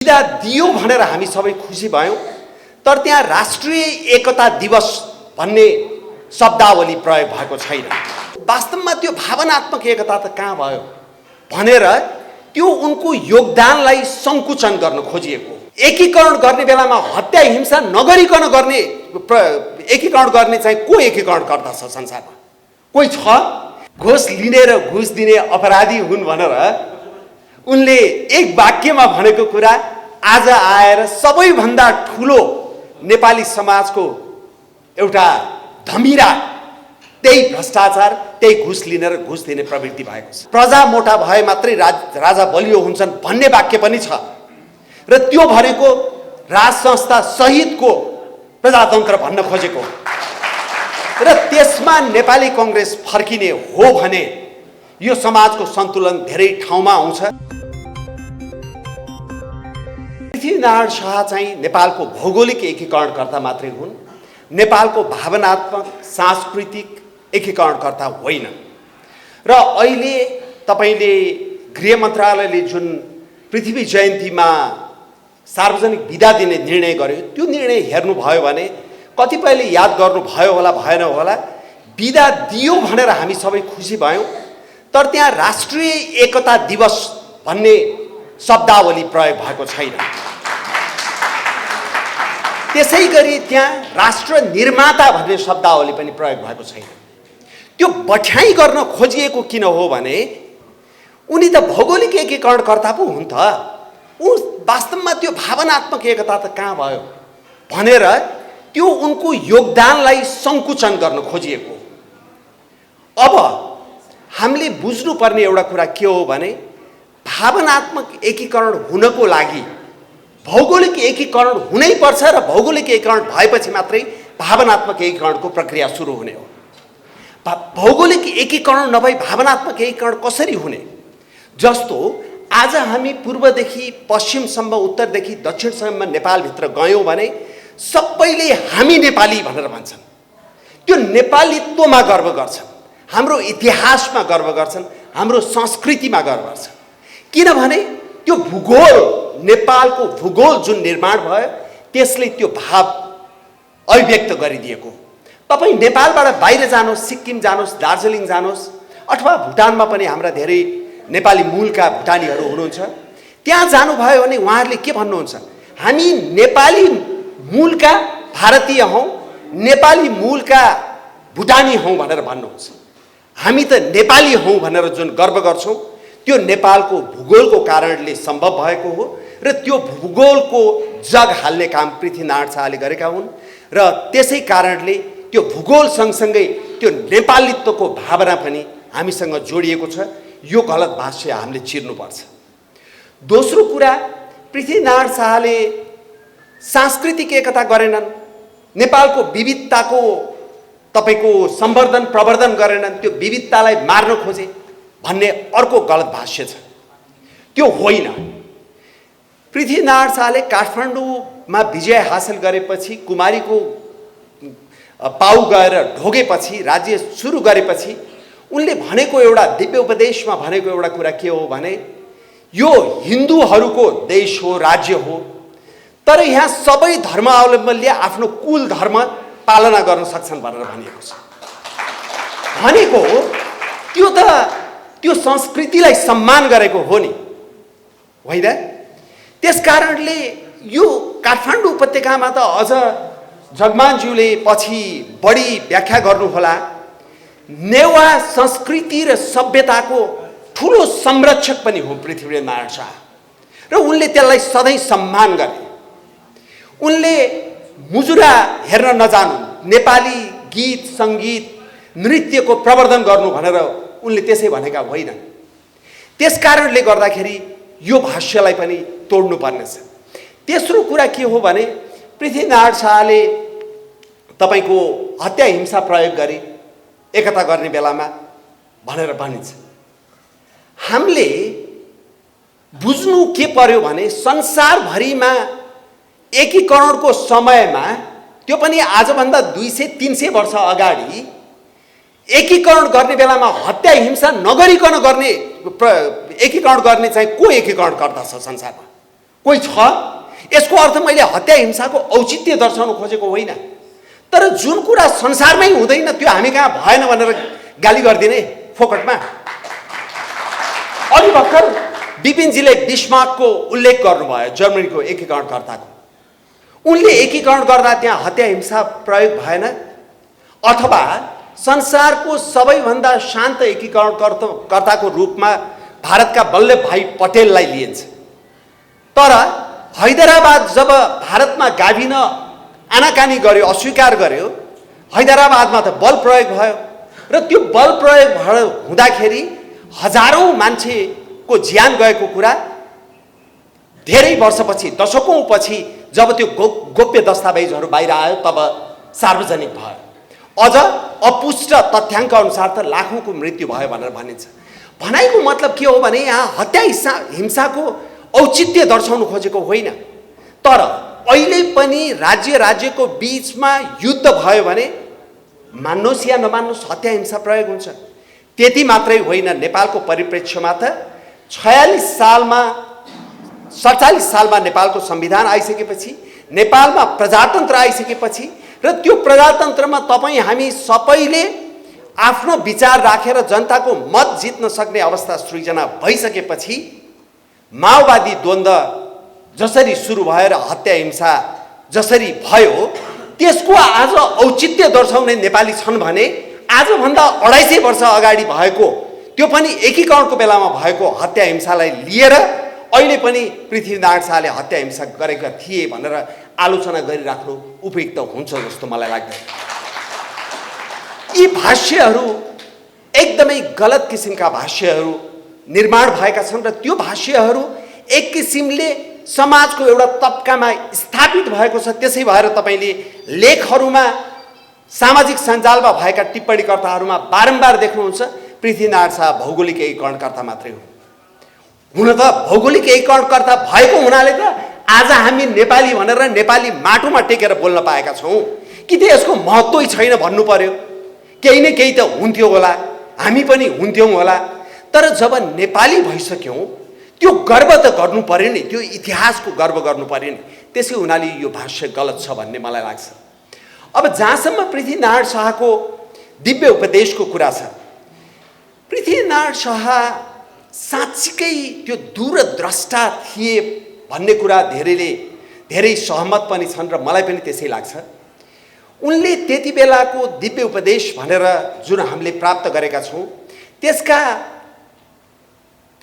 बिदा दियो भनेर हामी सबै खुसी भयौं, तर त्यहाँ राष्ट्रिय एकता दिवस भन्ने शब्दावली प्रयोग भएको छैन। वास्तवमा त्यो भावनात्मक एकता त कहाँ भयो भनेर त्यो उनको योगदानलाई संकुचन गर्न खोजिएको। एकीकरण गर्ने बेलामा हत्या हिंसा नगरिकन गर्ने एकीकरण गर्ने चाहिँ को एकीकरण गर्दछ संसारमा? कोही छ? घुस लिने र घुस दिने अपराधी हुन् भनेर उनले एक वाक्यमा भनेको कुरा आज आएर सबैभन्दा ठुलो नेपाली समाजको एउटा धमिरा त्यही भ्रष्टाचार, त्यही घुस लिने र घुस दिने प्रवृत्ति भएको छ। प्रजा मोटा भए मात्रै राजा बलियो हुन्छन् भन्ने वाक्य पनि छ र त्यो भनेको राज संस्था सहितको प्रजातन्त्र भन्न खोजेको र त्यसमा नेपाली कांग्रेस फर्किने हो भने यो समाजको सन्तुलन धेरै ठाउँमा आउँछ। पृथ्वीनारायण शाह चाहिँ नेपालको भौगोलिक एकीकरणकर्ता मात्रै हुन्, नेपालको भावनात्मक सांस्कृतिक एकीकरणकर्ता होइन। र अहिले तपाईले गृह मन्त्रालयले जुन पृथ्वी जयन्तीमा सार्वजनिक बिदा दिने निर्णय गर्यो, त्यो निर्णय हेर्नुभयो भने कतिपयले याद गर्नुभयो होला भएन होला, बिदा दियो भनेर हामी सबै खुसी भयौं, तर त्यहाँ राष्ट्रिय एकता दिवस भन्ने शब्दावली प्रयोग भएको छैन। त्यसैगरी त्यहाँ राष्ट्र निर्माता भन्ने शब्दावली पनि प्रयोग भएको छैन। त्यो बठ्याइ गर्न खोजिएको किन हो भने उनी त भौगोलिक एकीकरणकर्ता पो हुन् त, उ वास्तवमा त्यो भावनात्मक एकता त कहाँ भयो भनेर त्यो उनको योगदानलाई संकुचन गर्न खोजिएको। अब हामीले बुझ्नुपर्ने एउटा कुरा के हो भने भावनात्मक एकीकरण हुनको लागि भौगोलिक एकीकरण हुनै पर्छ र भौगोलिक एकीकरण भएपछि मात्रै भावनात्मक एकीकरणको प्रक्रिया सुरु हुने हो। भौगोलिक एकीकरण नभई भावनात्मक एकीकरण कसरी हुने? जस्तो आज हामी पूर्वदेखि पश्चिमसम्म, उत्तरदेखि दक्षिणसम्म नेपालभित्र गयौँ भने सबैले हामी नेपाली भनेर भन्छन्, त्यो नेपालीत्वमा गर्व गर्छन्, हाम्रो इतिहासमा गर्व गर्छन्, हाम्रो संस्कृतिमा गर्व गर्छन्। किनभने त्यो भूगोल, नेपालको भूगोल जुन निर्माण भयो त्यसले त्यो भाव अभिव्यक्त गरिदिएको। तपाईँ नेपालबाट बाहिर जानुहोस्, सिक्किम जानुहोस्, दार्जिलिङ जानुहोस्, अथवा भुटानमा पनि हाम्रा धेरै नेपाली मूलका भुटानीहरू हुनुहुन्छ, त्यहाँ जानुभयो भने उहाँहरूले के भन्नुहुन्छ? हामी नेपाली मूलका भारतीय हौँ, नेपाली मूलका भुटानी हौँ भनेर भन्नुहुन्छ। हामी त नेपाली हौँ भनेर जुन गर्व गर्छौँ त्यो नेपालको भूगोलको कारणले सम्भव भएको हो र त्यो भूगोलको जग हाल्ने काम पृथ्वीनारायण शाहले गरेका हुन् र त्यसै कारणले त्यो भूगोल सँगसँगै त्यो नेपालीत्वको भावना पनि हामीसँग जोडिएको छ। यो गलत भाष्य हामीले चिर्नुपर्छ। दोस्रो कुरा, पृथ्वीनारायण शाहले सांस्कृतिक एकता गरेनन्, नेपालको विविधताको तपाईको सम्वर्धन प्रवर्धन गरेनन्, त्यो विविधतालाई मार्न खोजे भन्ने अर्को गलत भाष्य छ। त्यो होइन। पृथ्वीनारायण शाहले काठमाडौँमा विजय हासिल गरेपछि, कुमारीको पाउ गएर ढोगेपछि, राज्य सुरु गरेपछि उनले भनेको एउटा दिव्य उपदेशमा भनेको एउटा कुरा के हो भने यो हिन्दूहरूको देश हो, राज्य हो, तर यहाँ सबै धर्मावलम्बीले आफ्नो कुल धर्म पालना गर्न सक्छन् भनेर भनिएको छ। भनेको त्यो संस्कृतिलाई सम्मान गरेको हो नि, होइन? त्यसकारणले यो काठमाडौँ उपत्यकामा त अझ जगमानज्यूले पछि बढी व्याख्या गर्नुहोला, नेवा संस्कृति र सभ्यताको ठुलो संरक्षक पनि हो पृथ्वीनारायण शाह र उनले त्यसलाई सधैँ सम्मान गरे। उनले मुजुरा हेर्न नजानु, नेपाली गीत सङ्गीत नृत्यको प्रवर्धन गर्नु भनेर उनले त्यसै भनेका होइनन्। त्यसकारणले गर्दाखेरि यो भाष्यलाई पनि तोड्नु पर्नेछ। तेस्रो कुरा के हो भने पृथ्वीनारायण शाहले तपाईको हत्या हिंसा प्रयोग गरे एकता गर्ने बेलामा भनेर भनिन्छ। हामीले बुझ्नु के पर्यो भने संसारभरिमा एकीकरणको समयमा, त्यो पनि आजभन्दा 200-300 वर्ष अगाडि एकीकरण गर्ने बेलामा हत्या हिंसा नगरिकन गर्ने एकीकरण गर्ने चाहिँ को एकीकरण गर्दछ संसारमा? कोही छ। यसको अर्थ मैले हत्या हिंसाको औचित्य दर्शाउन खोजेको होइन, तर जुन कुरा संसारमै हुँदैन त्यो हामी कहाँ भएन भनेर गाली गरिदिने फोकटमा। अलि भर्खर विपिनजीले बिस्मार्कको उल्लेख गर्नुभयो, जर्मनीको एकीकरणकर्ताको। उनले एकीकरण गर्दा त्यहाँ हत्या हिंसा प्रयोग भएन, अथवा संसारको सबैभन्दा शान्त एकीकरणकर्ताको रूपमा भारतका वल्लभ भाइ पटेललाई लिइन्छ। तर हैदराबाद जब भारतमा गाभिन आनाकानी गर्यो, अस्वीकार गर्यो, हैदराबादमा त बल प्रयोग भयो र त्यो बल प्रयोग हुँदाखेरि हजारौं मान्छेको ज्यान गएको कुरा धेरै वर्षपछि, दशकौं पछि जब त्यो गोप्य दस्तावेजहरू बाहिर आयो तब सार्वजनिक भयो। अझ अपुष्ट तथ्याङ्क अनुसार त लाखौंको मृत्यु भयो भनेर भनिन्छ। भनाइको मतलब के हो भने यहाँ हत्या हिंसाको औचित्य दर्शाउन खोजेको होइन, तर अहिले पनि राज्य राज्यको बीचमा युद्ध भयो भने मान्नुहोस् या नमान्नुहोस् हत्या हिंसा प्रयोग हुन्छ। त्यति मात्रै होइन, नेपालको परिप्रेक्ष्यमा त 47 सालमा नेपालको संविधान आइसकेपछि, नेपालमा प्रजातन्त्र आइसकेपछि र त्यो प्रजातन्त्रमा तपाईँ हामी सबैले आफ्नो विचार राखेर जनताको मत जित्न सक्ने अवस्था सृजना भइसकेपछि माओवादी द्वन्द्व जसरी सुरु भएर हत्या हिंसा जसरी भयो त्यसको आज औचित्य दर्शाउने नेपाली छन् भने आजभन्दा 250 वर्ष अगाडि भएको, त्यो पनि एकीकरणको बेलामा भएको हत्या हिंसालाई लिएर अहिले पनि पृथ्वीनारायण शाहले हत्या हिंसा गरेका थिए भनेर आलोचना गरिराख्नु उपयुक्त हुन्छ जस्तो मलाई लाग्दैन। यी भाष्यहरू एकदमै गलत किसिमका भाष्यहरू निर्माण भएका छन् र त्यो भाष्यहरू एक किसिमले समाजको एउटा तबकामा स्थापित भएको छ। त्यसै भएर तपाईले लेखहरूमा, सामाजिक सञ्जालमा भएका टिप्पणीकर्ताहरूमा बारम्बार देख्नुहुन्छ पृथ्वीनारायण शाह भौगोलिक एकीकरणकर्ता मात्रै हो। हुन त भौगोलिक एकीकरणकर्ता भएको हुनाले त आज हामी नेपाली भनेर नेपाली माटोमा टेकेर बोल्न पाएका छौँ। कि त यसको महत्त्वै छैन भन्नु पर्यो? केही न केही त हुन्थ्यो होला, हामी पनि हुन्थ्यौँ होला। तर जब नेपाली भइसक्यौँ त्यो गर्व त गर्नु पर्यो नि, त्यो इतिहासको गर्व गर्नु पर्यो नि। त्यसै हुनाले यो भाष्य गलत छ भन्ने मलाई लाग्छ। अब जहाँसम्म पृथ्वीनारायण शाहको दिव्य उपदेशको कुरा छ, पृथ्वीनारायण शाह साँच्चीकै त्यो दूरद्रष्टा थिए भन्ने कुरा धेरै सहमत पनि छन् र मलाई पनि त्यसै लाग्छ। उनले त्यति बेलाको दिव्य उपदेश भनेर जुन हामीले प्राप्त गरेका छौँ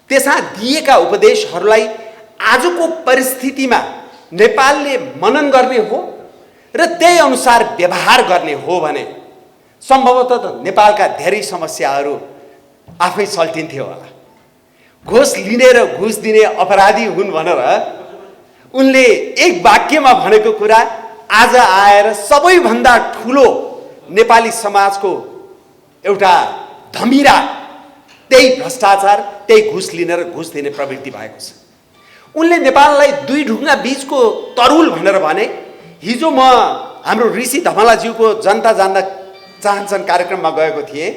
त्यसमा दिएका उपदेशहरूलाई आजको परिस्थितिमा नेपालले मनन गर्ने हो र त्यही अनुसार व्यवहार गर्ने हो भने सम्भवतः नेपालका धेरै समस्याहरू आफै सल्टिन्थ्यो होला। घुस लिने र घुस दिने अपराधी हुन् भनेर उनले एक वाक्यमा भनेको कुरा आज आएर सबैभन्दा ठुलो नेपाली समाजको एउटा धमिरा त्यही भ्रष्टाचार, त्यही घुस लिने र घुस दिने प्रवृत्ति भएको छ। उनले नेपाललाई दुई ढुङ्गा बीचको तरुल भनेर भने। हिजो म हाम्रो ऋषि धमलाज्यूको जनता जान्न चाहन्छन् कार्यक्रममा गएको थिएँ,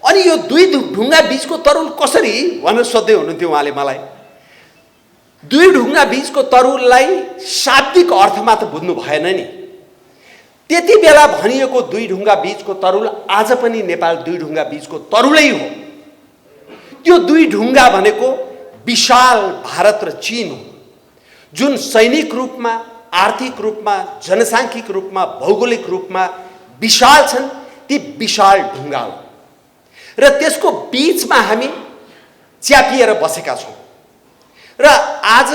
अनि यो दुई ढुङ्गा बीचको तरुल कसरी भनेर सोध्दै हुनुहुन्थ्यो उहाँले मलाई। दुई ढुङ्गा बीचको तरुललाई शाब्दिक अर्थमा त बुझ्नु भएन नि। त्यति बेला भनिएको दुई ढुङ्गा बीचको तरुल आज पनि नेपाल दुई ढुङ्गा बीचको तरुलै हो। त्यो दुई ढुङ्गा भनेको विशाल भारत र चीन हो, जुन सैनिक रूपमा, आर्थिक रूपमा, जनसाङ्ख्यिक रूपमा, भौगोलिक रूपमा विशाल छन्। ती विशाल ढुङ्गा हो र त्यसको बीचमा हामी च्यापिएर बसेका छौँ। र आज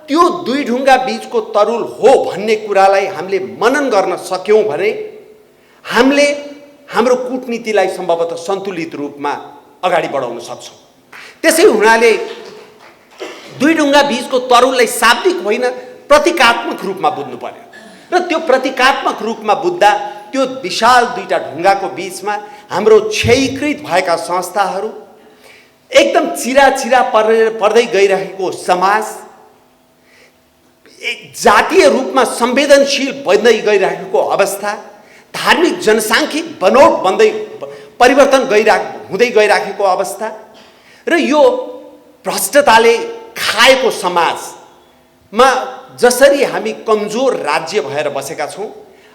त्यो दुई ढुङ्गा बीचको तरुल हो भन्ने कुरालाई हामीले मनन गर्न सक्यौँ भने हामीले हाम्रो कूटनीतिलाई सम्भवतः सन्तुलित रूपमा अगाडि बढाउन सक्छौँ। त्यसै हुनाले दुई ढुङ्गा बीचको तरुललाई शाब्दिक होइन प्रतीकात्मक रूपमा बुझ्नु पर्यो र त्यो प्रतीकात्मक रूपमा बुझ्दा त्यो विशाल दुईटा ढुङ्गाको बीचमा हाम्रो क्षयीकृत भएका संस्थाहरू, एकदम चिरा पर्दै गइरहेको समाज, जातीय रूपमा संवेदनशील बन्दै गइरहेको अवस्था, धार्मिक जनसाङ्ख्यिक बनोट परिवर्तन हुँदै गइरहेको अवस्था र यो भ्रष्टताले खाएको समाज मा जसरी हामी कमजोर राज्य भएर बसेका छौँ,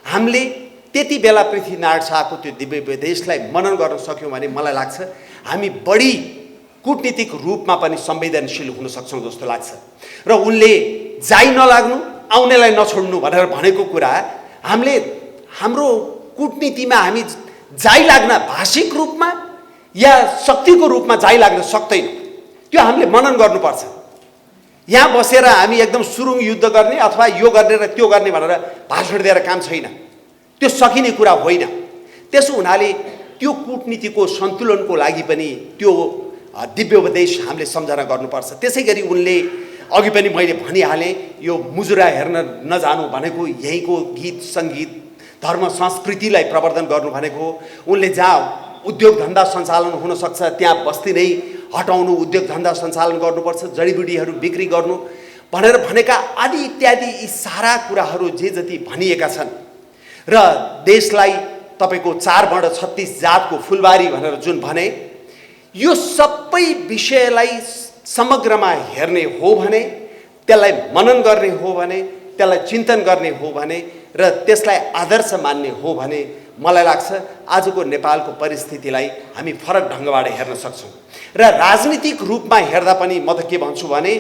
हामीले त्यति बेला पृथ्वीनारायण शाहको त्यो दिव्य उपदेशलाई मनन गर्न सक्यौँ भने मलाई लाग्छ हामी बढी कूटनीतिक रूपमा पनि संवेदनशील हुन सक्छौँ जस्तो लाग्छ। र उनले जाइ नलाग्नु, आउनेलाई नछोड्नु भनेर भनेको कुरा हामीले हाम्रो कूटनीतिमा हामी जाइ लाग्न भाषिक रूपमा या शक्तिको रूपमा जाइ लाग्न सक्दैन। त्यो हामीले मनन गर्नुपर्छ। यहाँ बसेर हामी एकदम सुरुङ युद्ध गर्ने अथवा यो गर्ने र त्यो गर्ने भनेर भाषण दिएर काम छैन, त्यो सकिने कुरा होइन। त्यसो हुनाले त्यो कूटनीतिको सन्तुलनको लागि पनि त्यो दिव्य उपदेश हामीले सम्झना गर्नुपर्छ। त्यसै गरी उनले अघि पनि मैले भनिहालेँ, यो मुजुरा हेर्न नजानु भनेको यहीँको गीत सङ्गीत धर्म संस्कृतिलाई प्रवर्धन गर्नु भनेको, उनले जहाँ उद्योग धन्दा सञ्चालन हुन सक्छ त्यहाँ बस्ती नै हटाउनु, उद्योग धन्दा सञ्चालन गर्नुपर्छ, जडीबुटीहरू बिक्री गर्नु भनेर भनेका आदि इत्यादि यी सारा कुराहरू जे जति भनिएका छन् र देशलाई तपाईँको 4 वर्ण 36 जातको फुलबारी भनेर जुन भने, यो सबै विषयलाई समग्रमा हेर्ने हो भने, त्यसलाई मनन गर्ने हो भने, त्यसलाई चिन्तन गर्ने हो भने र त्यसलाई आदर्श मान्ने हो भने मलाई लाग्छ आजको नेपालको परिस्थितिलाई हामी फरक ढङ्गबाट हेर्न सक्छौँ। र राजनीतिक रूपमा हेर्दा पनि म त के भन्छु भने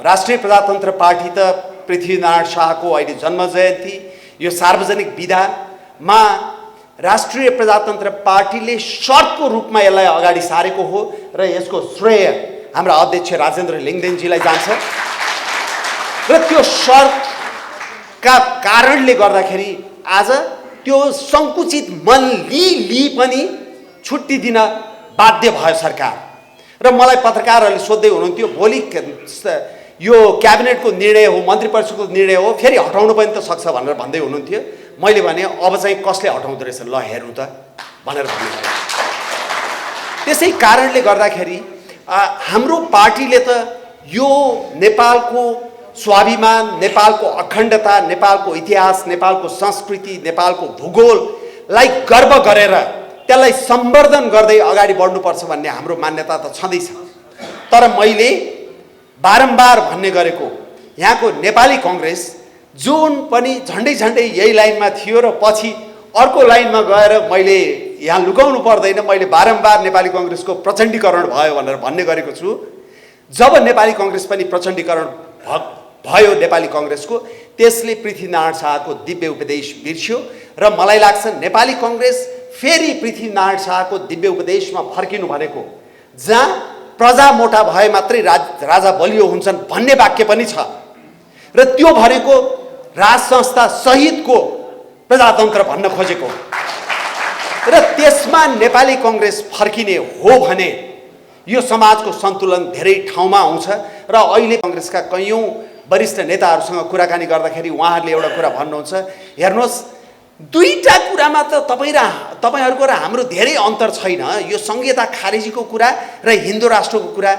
राष्ट्रिय प्रजातन्त्र पार्टी त पृथ्वीनारायण शाहको अहिले जन्म जयन्ती यो सार्वजनिक विधामा राष्ट्रिय प्रजातन्त्र पार्टीले शर्तको रूपमा यसलाई अगाडि सारेको हो र यसको श्रेय हाम्रा अध्यक्ष राजेन्द्र लिङ्गदेनजीलाई जान्छ। र त्यो शर्तका कारणले गर्दाखेरि आज त्यो सङ्कुचित मन लिई पनि छुट्टी दिन बाध्य भयो सरकार। र मलाई पत्रकारहरूले सोध्दै हुनुहुन्थ्यो भोलि यो क्याबिनेटको निर्णय हो, मन्त्री परिषदको निर्णय हो, फेरि हटाउनु पनि त सक्छ भनेर भन्दै हुनुहुन्थ्यो। मैले भने अब चाहिँ कसले हटाउँदो रहेछ ल हेर्नु त भनेर भन्नुभयो। त्यसै कारणले गर्दाखेरि हाम्रो पार्टीले त यो नेपालको स्वाभिमान, नेपालको अखण्डता, नेपालको इतिहास, नेपालको संस्कृति, नेपालको भूगोललाई गर्व गरेर त्यसलाई सम्वर्धन गर्दै अगाडि बढ्नुपर्छ भन्ने हाम्रो मान्यता त छँदैछ। तर मैले बारम्बार भन्ने गरेको यहाँको नेपाली कङ्ग्रेस जुन पनि झन्डै झन्डै यही लाइनमा थियो र पछि अर्को लाइनमा गएर मैले यहाँ लुकाउनु पर्दैन, मैले बारम्बार नेपाली कङ्ग्रेसको प्रचण्डीकरण भयो भनेर भन्ने गरेको छु। जब नेपाली कङ्ग्रेस पनि प्रचण्डीकरण भयो नेपाली कङ्ग्रेसको, त्यसले पृथ्वीनारायण शाहको दिव्य उपदेश बिर्स्यो र मलाई लाग्छ नेपाली कङ्ग्रेस फेरि पृथ्वीनारायण शाहको दिव्य उपदेशमा फर्किनु भनेको जहाँ प्रजा मोटा भए मात्रै राजा बलियो हुन्छन् भन्ने वाक्य पनि छ र त्यो भनेको राज संस्था सहितको प्रजातन्त्र भन्न खोजेको र त्यसमा नेपाली कङ्ग्रेस फर्किने हो भने यो समाजको सन्तुलन धेरै ठाउँमा आउँछ। र अहिले कङ्ग्रेसका कैयौँ वरिष्ठ नेताहरूसँग कुराकानी गर्दाखेरि उहाँहरूले एउटा कुरा भन्नुहुन्छ, हेर्नुहोस् दुईटा कुरामा त तपाईँहरूको र हाम्रो धेरै अन्तर छैन, यो संहिता खारेजीको कुरा र हिन्दू राष्ट्रको कुरा,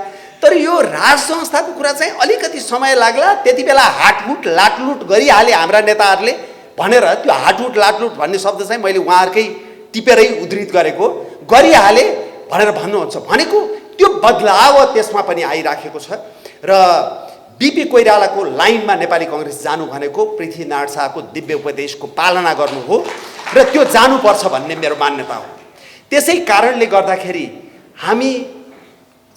तर यो राज संस्थाको कुरा चाहिँ अलिकति समय लाग्ला, त्यति बेला हाटमुट लाटलुट गरिहाले हाम्रा नेताहरूले भनेर त्यो हाटुट लाटलुट भन्ने शब्द चाहिँ मैले उहाँहरूकै टिपेरै उद्धृत गरेको गरिहाले भनेर भन्नुहुन्छ भनेको त्यो बदलाव त्यसमा पनि आइराखेको छ। र बिपी कोइरालाको लाइनमा नेपाली कङ्ग्रेस जानु भनेको पृथ्वीनारायण शाहको दिव्य उपदेशको पालना गर्नु हो र त्यो जानुपर्छ भन्ने मेरो मान्यता हो। त्यसै कारणले गर्दाखेरि हामी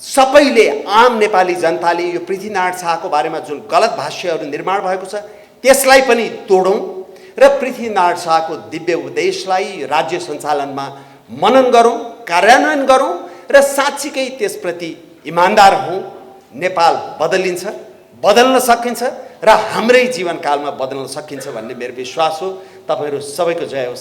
सबैले आम नेपाली जनताले यो पृथ्वीनारायण शाहको बारेमा जुन गलत भाष्यहरू निर्माण भएको छ त्यसलाई पनि तोडौँ र पृथ्वीनारायण शाहको दिव्य उपदेशलाई राज्य सञ्चालनमा मनन गरौँ, कार्यान्वयन गरौँ र साँच्चीकै त्यसप्रति इमान्दार हौँ। नेपाल बदलिन्छ, बदल्न सकिन्छ र हाम्रै जीवनकालमा बदल्न सकिन्छ भन्ने मेरो विश्वास हो। तपाईँहरू सबैको जय होस्।